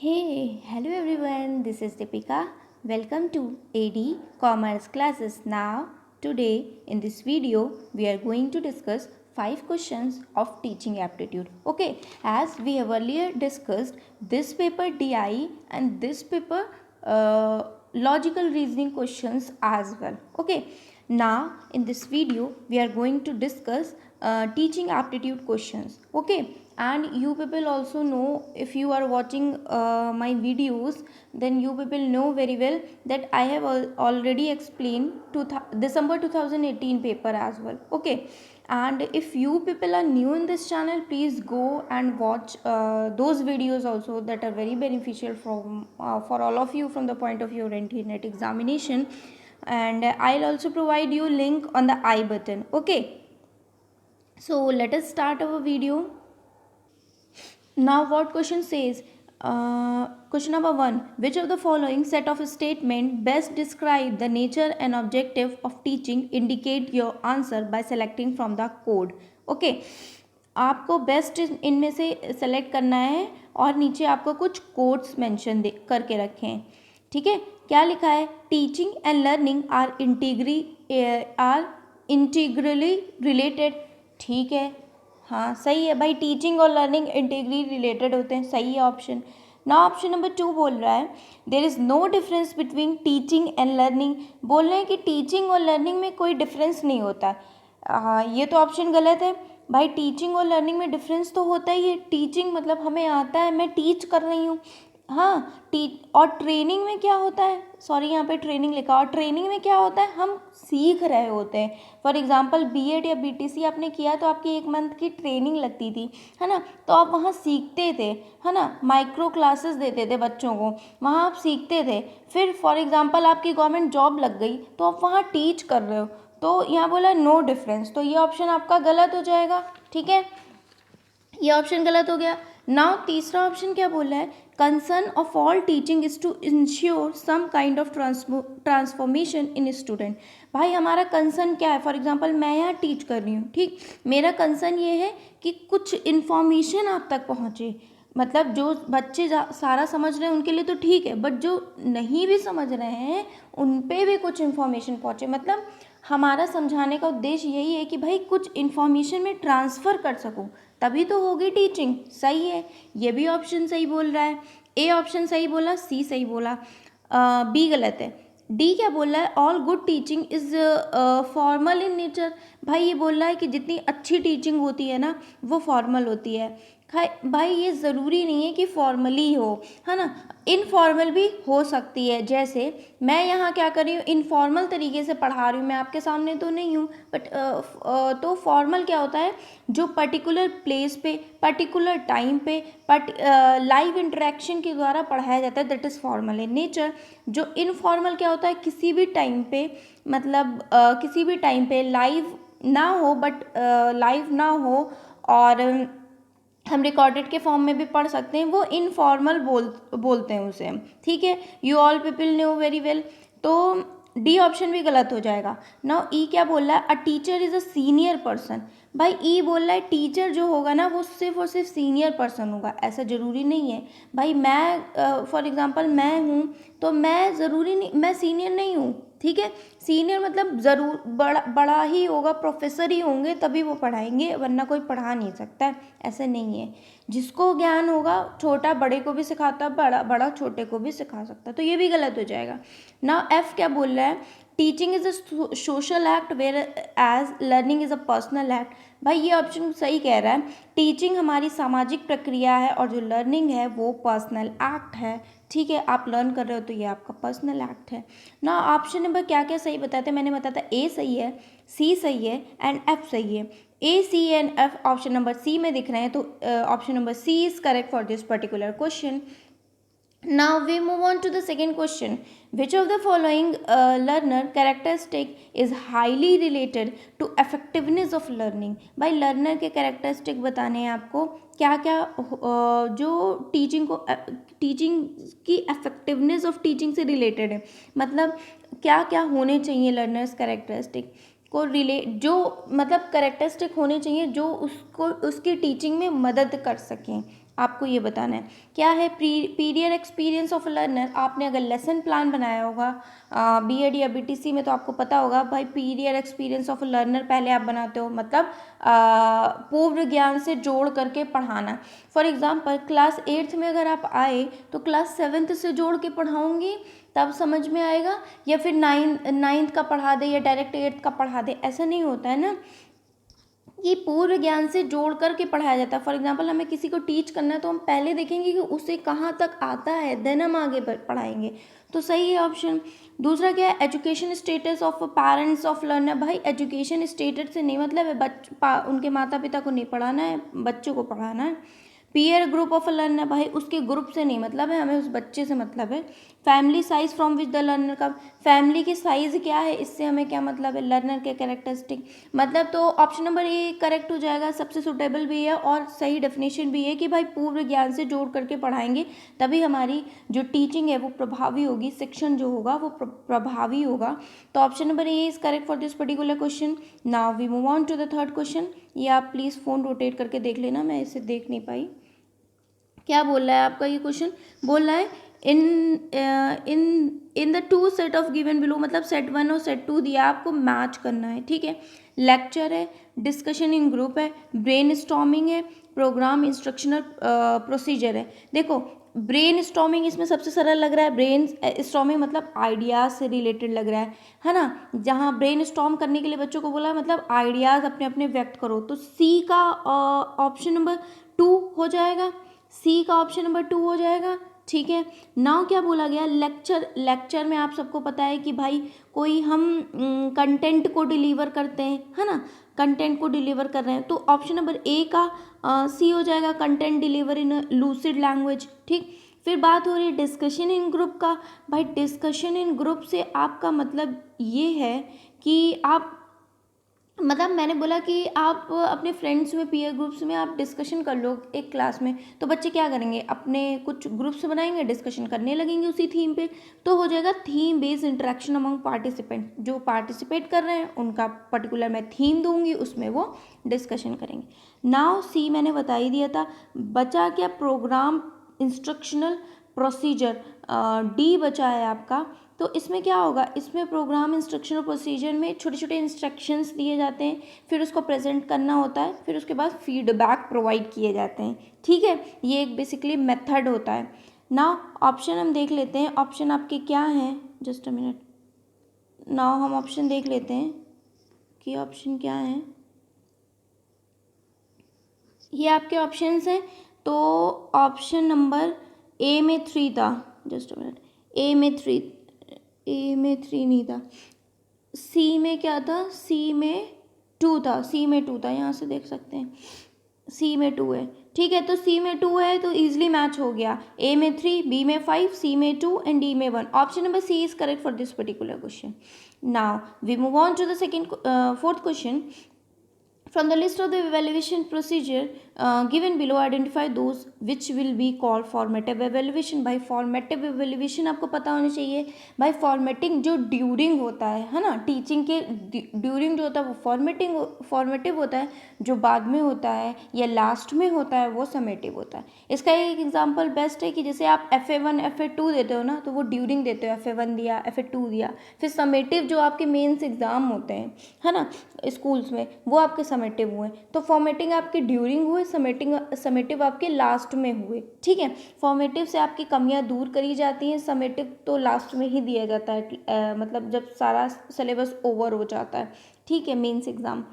Hey, hello everyone. This is Deepika. Welcome to AD Commerce classes. Now, today in this video, we are going to discuss 5 questions of teaching aptitude. Okay, as we have earlier discussed, this paper DI and this paper logical reasoning questions as well. Okay, now in this video, we are going to discuss teaching aptitude questions. Okay, and you people also know, if you are watching my videos, then you people know very well that I have already explained to December 2018 paper as well. Okay, and if you people are new in this channel, please go and watch those videos also, that are very beneficial for all of you from the point of view of internet examination. And I'll also provide you link on the I button. Okay, so let us start our video. Now what question says, question number 1, which of the following set of statement best describe the nature and objective of teaching? Indicate your answer by selecting from the code. Okay, आपको best इनमें से select करना है और नीचे आपको कुछ codes mention करके रखे हैं. ठीक है, क्या लिखा है? Teaching and learning are integrally related. ठीक है, हाँ सही है भाई, टीचिंग और लर्निंग इंटीग्रली रिलेटेड होते हैं. सही है ऑप्शन. ना ऑप्शन नंबर 2 बोल रहा है there is no difference between teaching and learning. बोल रहे हैं कि टीचिंग और लर्निंग में कोई डिफरेंस नहीं होता. ये तो ऑप्शन गलत है भाई. टीचिंग और लर्निंग में डिफरेंस तो होता ही है. टीचिंग मतलब हमें आता है, मैं टीच कर रही हूँ. हाँ, और ट्रेनिंग में क्या होता है? सॉरी, यहाँ पे ट्रेनिंग लिखा. और ट्रेनिंग में क्या होता है? हम सीख रहे होते हैं. फॉर एग्जांपल बीएड या बीटीसी आपने किया तो आपकी 1 मंथ की ट्रेनिंग लगती थी, है ना. तो आप वहाँ सीखते थे, है ना. माइक्रो क्लासेस देते थे बच्चों को, वहाँ आप सीखते थे. फिर फॉर एग्जांपल आपकी गवर्नमेंट जॉब लग गई तो आप वहाँ टीच कर रहे हो. तो यहाँ बोला नो डिफरेंस, तो ये ऑप्शन आपका गलत हो जाएगा. ठीक है, ये ऑप्शन गलत हो गया. नाउ तीसरा ऑप्शन क्या बोल रहा है? Concern of all teaching is to ensure some kind of transformation in student. भाई हमारा कंसर्न क्या है? फॉर एग्जांपल मैं यहाँ टीच कर रही हूँ, ठीक. मेरा कंसर्न ये है कि कुछ इन्फॉर्मेशन आप तक पहुँचे. मतलब जो बच्चे सारा समझ रहे हैं उनके लिए तो ठीक है, बट जो नहीं भी समझ रहे हैं उन पे भी कुछ इन्फॉर्मेशन पहुँचे. मतलब हमारा समझाने का उद्देश्य यही है कि भाई कुछ इन्फॉर्मेशन में ट्रांसफ़र कर सकूँ, तभी तो होगी टीचिंग. सही है, ये भी ऑप्शन सही बोल रहा है. ए ऑप्शन सही बोला, सी सही बोला, बी गलत है. डी क्या बोल रहा है? All good teaching is formal in nature. भाई ये बोल रहा है कि जितनी अच्छी टीचिंग होती है ना वो फॉर्मल होती है. भाई ये ज़रूरी नहीं है कि फॉर्मली हो, है ना. इनफॉर्मल भी हो सकती है. जैसे मैं यहाँ क्या कर रही हूँ, इनफॉर्मल तरीके से पढ़ा रही हूँ, मैं आपके सामने तो नहीं हूँ, बट तो फॉर्मल क्या होता है? जो पर्टिकुलर प्लेस पे, पर्टिकुलर टाइम पे, लाइव इंटरेक्शन के द्वारा पढ़ाया जाता है, that is formal in nature. जो इनफॉर्मल क्या होता है? किसी भी टाइम पे, मतलब किसी भी टाइम पे लाइव ना हो, बट लाइव ना हो और हम रिकॉर्डेड के फॉर्म में भी पढ़ सकते हैं, वो इनफॉर्मल बोलते हैं उसे. ठीक है, you all people know very well. तो डी ऑप्शन भी गलत हो जाएगा. नाउ ई क्या बोल रहा है? A teacher is a senior person. भाई ई बोल रहा है टीचर जो होगा ना वो सिर्फ और सिर्फ सीनियर पर्सन होगा. ऐसा ज़रूरी नहीं है भाई. मैं फॉर एग्जांपल मैं हूँ तो मैं ज़रूरी नहीं, मैं सीनियर नहीं हूँ. ठीक है, सीनियर मतलब ज़रूर बड़ा ही होगा, प्रोफेसर ही होंगे तभी वो पढ़ाएंगे, वरना कोई पढ़ा नहीं सकता है. ऐसे नहीं है. जिसको ज्ञान होगा, छोटा बड़े को भी सिखाता, बड़ा छोटे को भी सिखा सकता. तो ये भी गलत हो जाएगा. ना एफ क्या बोल रहा है? Teaching is a social act whereas learning is a personal act. भाई ये ऑप्शन सही कह रहा है. टीचिंग हमारी सामाजिक प्रक्रिया है और जो लर्निंग है वो पर्सनल एक्ट है. ठीक है, आप लर्न कर रहे हो तो ये आपका पर्सनल एक्ट है ना. ऑप्शन नंबर क्या क्या सही बताते हैं? मैंने बताया था ए सही है, सी सही है एंड एफ सही है. A C and F option number C में दिख रहे हैं, तो option number C is correct for this particular question. Now we move on to the second question. Which of the following learner characteristic is highly related to effectiveness of learning? भाई learner के characteristic बताने हैं आपको. क्या क्या जो teaching की effectiveness of teaching से रिलेटेड है. मतलब क्या क्या होने चाहिए लर्नर्स कैरेक्टरिस्टिक को रिलेट, जो मतलब कैरेक्टरिस्टिक होने चाहिए जो उसको उसकी टीचिंग में मदद कर सकें आपको ये बताना है क्या है पीरियड एक्सपीरियंस ऑफ लर्नर। आपने अगर लेसन प्लान बनाया होगा बीएड या बीटीसी में तो आपको पता होगा भाई पीरियड एक्सपीरियंस ऑफ लर्नर पहले आप बनाते हो, मतलब पूर्व ज्ञान से जोड़ करके पढ़ाना। फॉर एग्जांपल क्लास 8th में अगर आप आए तो क्लास 7th से जोड़ के पढ़ाऊंगी तब समझ में आएगा, या फिर 9th का पढ़ा दे या डायरेक्ट 8th का पढ़ा दे, ऐसा नहीं होता है ना। ये पूर्व ज्ञान से जोड़ करके पढ़ाया जाता है। फॉर एग्जांपल हमें किसी को टीच करना है तो हम पहले देखेंगे कि उसे कहाँ तक आता है, देन हम आगे पढ़ाएंगे। तो सही है ऑप्शन। दूसरा क्या है, education status of parents of learner. भाई एजुकेशन स्टेटस से नहीं मतलब है उनके माता पिता को नहीं पढ़ाना है, बच्चों को पढ़ाना है। पीयर ग्रुप ऑफ लर्नर, भाई उसके ग्रुप से नहीं मतलब है, हमें उस बच्चे से मतलब है। Family size from which the learner का, फैमिली की साइज क्या है इससे हमें क्या मतलब है, लर्नर के कैरेक्टरिस्टिक मतलब। तो ऑप्शन नंबर ए करेक्ट हो जाएगा, सबसे सुटेबल भी है और सही डेफिनेशन भी है कि भाई पूर्व ज्ञान से जोड़ करके पढ़ाएंगे तभी हमारी जो टीचिंग है वो प्रभावी होगी, शिक्षण जो होगा वो प्रभावी होगा। तो option number A is correct for this particular question. Now we move on to the third question. ये आप प्लीज़ फ़ोन रोटेट करके देख लेना, मैं इसे देख नहीं पाई। क्या बोल रहा है आपका ये क्वेश्चन, बोल रहा है in the two set of given below, मतलब सेट 1 और सेट 2 दिया आपको मैच करना है, ठीक है। लेक्चर है, डिस्कशन इन ग्रुप है, ब्रेन स्टॉर्मिंग है, प्रोग्राम इंस्ट्रक्शनल प्रोसीजर है। देखो ब्रेन स्टॉर्मिंग इसमें सबसे सरल लग रहा है, ब्रेन स्टॉर्मिंग मतलब आइडियाज़ से रिलेटेड लग रहा है ना। जहाँ ब्रेन स्टॉर्म करने के लिए बच्चों को बोला मतलब आइडियाज़ अपने अपने व्यक्त करो, तो सी का ऑप्शन नंबर 2 हो जाएगा, सी का ऑप्शन नंबर 2 हो जाएगा, ठीक है। नाउ क्या बोला गया, लेक्चर में आप सबको पता है कि भाई कोई हम कंटेंट को डिलीवर करते हैं, है ना, कंटेंट को डिलीवर कर रहे हैं, तो ऑप्शन नंबर ए का सी हो जाएगा, content deliver in lucid language, ठीक। फिर बात हो रही है डिस्कशन इन ग्रुप का। भाई डिस्कशन इन ग्रुप से आपका मतलब ये है कि आप मतलब मैंने बोला कि आप अपने फ्रेंड्स में पीयर ग्रुप्स में आप डिस्कशन कर लो एक क्लास में, तो बच्चे क्या करेंगे, अपने कुछ ग्रुप्स बनाएंगे, डिस्कशन करने लगेंगे उसी थीम पे, तो हो जाएगा theme based interaction among participant. जो पार्टिसिपेट कर रहे हैं उनका पर्टिकुलर मैं थीम दूंगी, उसमें वो डिस्कशन करेंगे। नाउ सी मैंने बता ही दिया था। बचा क्या, प्रोग्राम इंस्ट्रक्शनल प्रोसीजर, डी बचा है आपका। तो इसमें क्या होगा, इसमें प्रोग्राम इंस्ट्रक्शनल प्रोसीजर में छोटे छोटे इंस्ट्रक्शंस दिए जाते हैं, फिर उसको प्रेजेंट करना होता है, फिर उसके बाद फीडबैक प्रोवाइड किए जाते हैं, ठीक है। ये एक बेसिकली मेथड होता है ना। ऑप्शन हम देख लेते हैं, ऑप्शन आपके क्या हैं, जस्ट अ मिनट। नाउ हम ऑप्शन देख लेते हैं कि ऑप्शन क्या हैं। ये आपके ऑप्शंस हैं, तो ऑप्शन नंबर ए में 3 था, जस्ट अ मिनट, ए में 3 नहीं था, सी में क्या था, सी में 2 था, सी में 2 था, यहाँ से देख सकते हैं सी में 2 है, ठीक है। तो सी में 2 है तो इजीली मैच हो गया, ए में 3, बी में 5, सी में 2 एंड डी में 1। Option number C is correct for this particular question. Now we move on to the fourth question. From the list of the evaluation procedure given below, identify those which will be called formative evaluation। भाई formative evaluation आपको पता होना चाहिए। भाई formatting जो during होता है ना, टीचिंग के ड्यूरिंग जो होता है वो फॉर्मेटिव होता है, जो बाद में होता है या लास्ट में होता है वो समेटिव होता है। इसका एक एग्जांपल बेस्ट है कि जैसे आप FA1 FA2 देते हो ना, तो वो ड्यूरिंग देते हो, FA1 दिया, FA2 दिया, फिर समेटिव जो आपके मेंस एग्जाम होते हैं, है ना, स्कूल्स में, वो आपके समेटिव हुए। तो फॉर्मेटिंग आपके ड्यूरिंग हुए, समेटिव आपके लास्ट में हुए, ठीक है। फॉर्मेटिव से आपकी कमियां दूर करी जाती हैं, समेटिव तो लास्ट में ही दिया जाता है, मतलब जब सारा सिलेबस ओवर हो जाता है, ठीक है, मेंस एग्जाम।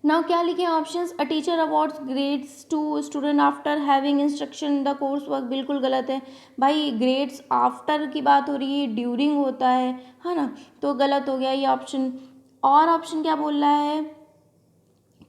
नाउ क्या लिखे options, a teacher awards grades to student after having instruction in the course work, बिल्कुल गलत है भाई, ग्रेड्स आफ्टर की बात हो रही है, ड्यूरिंग होता है ना, तो गलत हो गया ये ऑप्शन। और ऑप्शन क्या बोल रहा है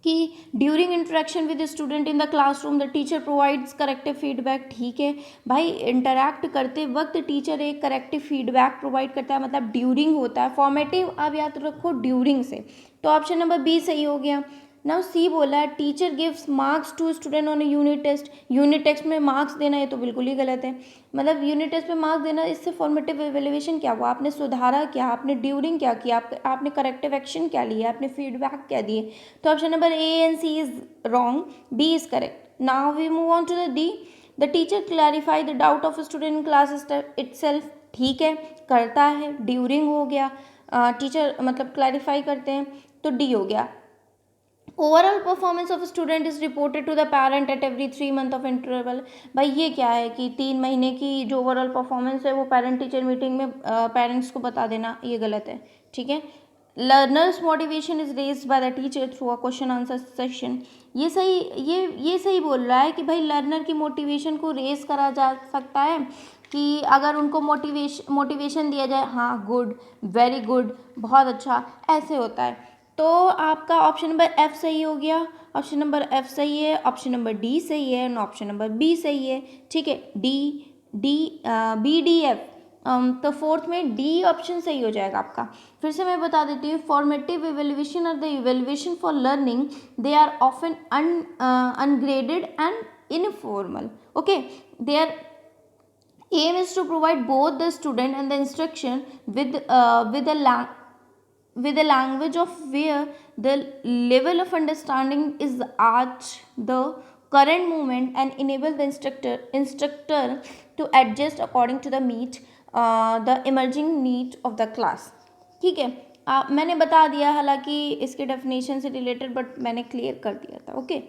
कि during interaction with student in the classroom the teacher provides corrective feedback, ठीक है भाई, इंटरैक्ट करते वक्त टीचर एक करेक्टिव फीडबैक प्रोवाइड करता है, मतलब ड्यूरिंग होता है, फॉर्मेटिव आप याद रखो ड्यूरिंग से, तो ऑप्शन नंबर बी सही हो गया। नाउ सी बोला है teacher gives marks to student on unit test, unit test में मार्क्स देना है तो बिल्कुल ही गलत है, मतलब यूनिट टेस्ट में मार्क्स देना, इससे फॉर्मेटिव एवेल्युएशन क्या हुआ, आपने सुधारा क्या, आपने ड्यूरिंग क्या किया, आपने करेक्टिव एक्शन क्या लिया, आपने फीडबैक क्या दिए। तो option number A and C is wrong, B is correct. Now we move on to the D. The teacher clarify the doubt of a student in class itself. ठीक है, करता है, ड्यूरिंग हो गया, टीचर मतलब क्लैरिफाई करते हैं, तो डी हो गया. Overall performance of student is reported to the parent at every 3 month of interval. भाई ये क्या है कि 3 महीने की जो ओवरऑल परफॉर्मेंस है वो पेरेंट टीचर मीटिंग में पेरेंट्स को बता देना, ये गलत है. ठीक है. Learners motivation is raised by the teacher through a question answer session. ये सही, ये सही बोल रहा है कि भाई लर्नर की मोटिवेशन को रेज करा जा सकता है कि अगर उनको मोटिवेशन दिया जाए, हाँ गुड, वेरी गुड, बहुत अच्छा, ऐसे होता है. तो आपका ऑप्शन नंबर एफ सही हो गया. ऑप्शन नंबर एफ सही है, ऑप्शन नंबर डी सही है, और ऑप्शन नंबर बी सही है. ठीक है, बी डी एफ. तो फोर्थ में डी ऑप्शन सही हो जाएगा आपका. फिर से मैं बता देती हूँ, फॉर्मेटिव इवेल्युएशन और the evaluation for learning, they are often ungraded and informal. Okay, they are aim is to provide both the student and the instruction with a language of where the level of understanding is at the current moment and enable the instructor to adjust according to the emerging need of the class. ठीक है, मैंने बता दिया, हालांकि इसके definition से related, but मैंने clear कर दिया था. ओके,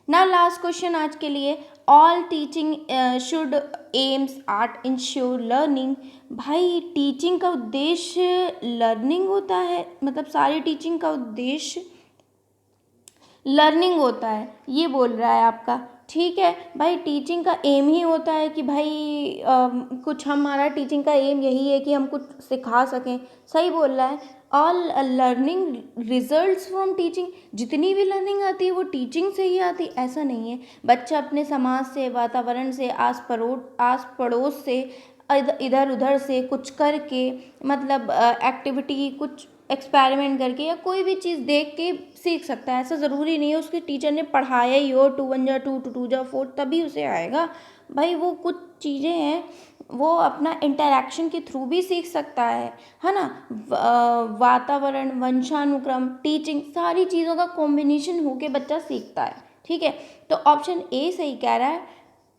नाउ लास्ट क्वेश्चन आज के लिए. All teaching should aims at ensure learning. भाई टीचिंग का उद्देश्य लर्निंग होता है, मतलब सारी टीचिंग का उद्देश्य लर्निंग होता है, ये बोल रहा है आपका. ठीक है भाई, टीचिंग का एम ही होता है कि भाई कुछ, हमारा टीचिंग का एम यही है कि हम कुछ सिखा सकें. सही बोल रहा है. All learning results from teaching. जितनी भी लर्निंग आती है वो टीचिंग से ही आती, ऐसा नहीं है. बच्चा अपने समाज से, वातावरण से, आस पड़ोस से, इधर उधर से कुछ करके, मतलब एक्टिविटी, कुछ एक्सपेरिमेंट करके या कोई भी चीज़ देख के सीख सकता है. ऐसा ज़रूरी नहीं है उसके टीचर ने पढ़ाया ही हो 2 1 जा 2 2 जा 4 तभी उसे आएगा. भाई वो कुछ चीज़ें हैं वो अपना इंटरेक्शन के थ्रू भी सीख सकता है ना. वातावरण, वंशानुक्रम, टीचिंग, सारी चीज़ों का कॉम्बिनेशन होके बच्चा सीखता है. ठीक है, तो ऑप्शन ए सही कह रहा है,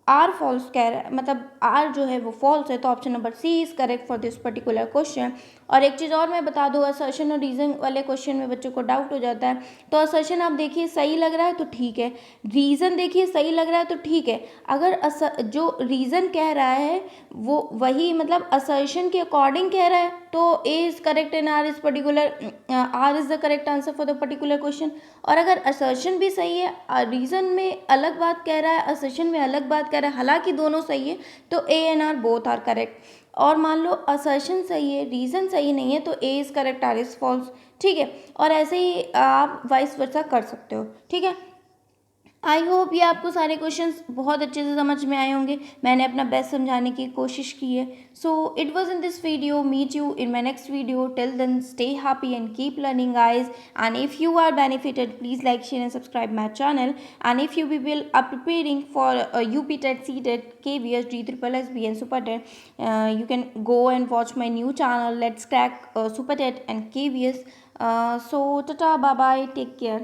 आर फॉल्स कह रहा है, मतलब आर जो है वो फॉल्स है. तो option number C is correct for this particular question. और एक चीज़ और मैं बता दूँ, असर्शन और रीज़न वाले क्वेश्चन में बच्चों को डाउट हो जाता है. तो असर्शन आप देखिए सही लग रहा है तो ठीक है, रीज़न देखिए सही लग रहा है तो ठीक है. अगर जो रीज़न कह रहा है वो वही मतलब असर्शन के अकॉर्डिंग कह रहा है तो A is correct and R is R is the correct answer for the particular question. और अगर असर्शन भी सही है, रीज़न में अलग बात कह रहा है, असर्शन में अलग बात कह रहा है, हालांकि दोनों सही है, तो A and R both are correct. और मान लो असर्शन सही है, रीज़न सही नहीं है, तो A is correct, R is false. ठीक है, और ऐसे ही आप वाइस वर्सा कर सकते हो. ठीक है, आई होप ये आपको सारे क्वेश्चंस बहुत अच्छे से समझ में आए होंगे. मैंने अपना बेस्ट समझाने की कोशिश की है. So it was in this video. Meet you in my next video. Till then stay happy and keep learning guys. And if you are benefited, please like, share and subscribe my channel. And if you people are preparing for UP TET, CTET, KVS, GSSB and Super TET, you can go and watch my new channel, Let's Crack Super TET and KVS. So tata, bye bye, take care.